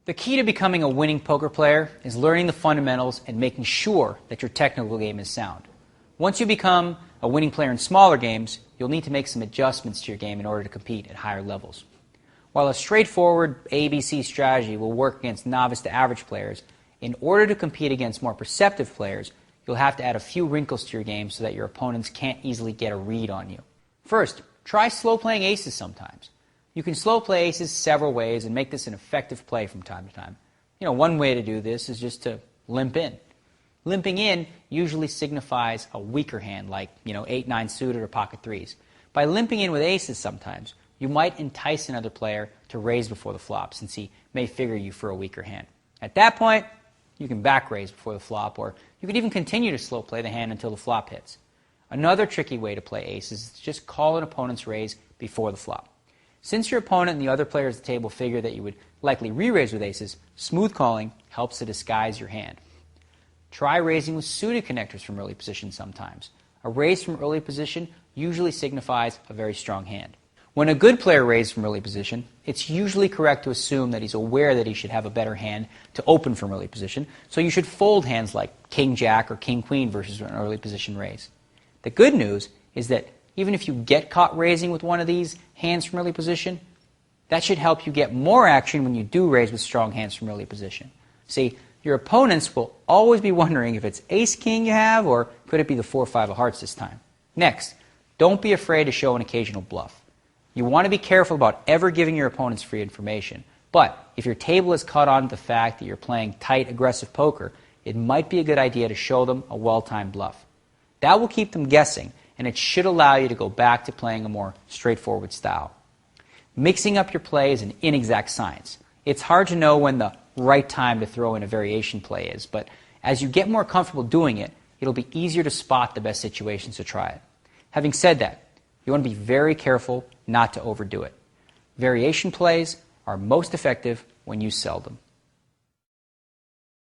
The key to becoming a winning poker player is learning the fundamentals and making sure that your technical game is sound. Once you become a winning player in smaller games, you'll need to make some adjustments to your game in order to compete at higher levels. While a straightforward ABC strategy will work against novice to average players, in order to compete against more perceptive players, you'll have to add a few wrinkles to your game so that your opponents can't easily get a read on you. First, try slow playing aces sometimes. You can slow play aces several ways and make this an effective play from time to time. One way to do this is just to limp in. Limping in usually signifies a weaker hand, like 8-9 suited or pocket threes. By limping in with aces sometimes, you might entice another player to raise before the flop, since he may figure you for a weaker hand. At that point, you can back raise before the flop, or you could even continue to slow play the hand until the flop hits. Another tricky way to play aces is to just call an opponent's raise before the flop. Since your opponent and the other players at the table figure that you would likely re-raise with aces, smooth calling helps to disguise your hand. Try raising with suited connectors from early position sometimes. A raise from early position usually signifies a very strong hand. When a good player raises from early position, it's usually correct to assume that he's aware that he should have a better hand to open from early position, so you should fold hands like king-jack or king-queen versus an early position raise. The good news is that even if you get caught raising with one of these hands from early position, that should help you get more action when you do raise with strong hands from early position. See, your opponents will always be wondering if it's ace-king you have, or could it be the 4-5 of hearts this time. Next, don't be afraid to show an occasional bluff. You want to be careful about ever giving your opponents free information, but if your table has caught on to the fact that you're playing tight, aggressive poker, it might be a good idea to show them a well-timed bluff. That will keep them guessing, and it should allow you to go back to playing a more straightforward style. Mixing up your play is an inexact science. It's hard to know when the right time to throw in a variation play is, but as you get more comfortable doing it, it'll be easier to spot the best situations to try it. Having said that, you want to be very careful not to overdo it. Variation plays are most effective when you sell them.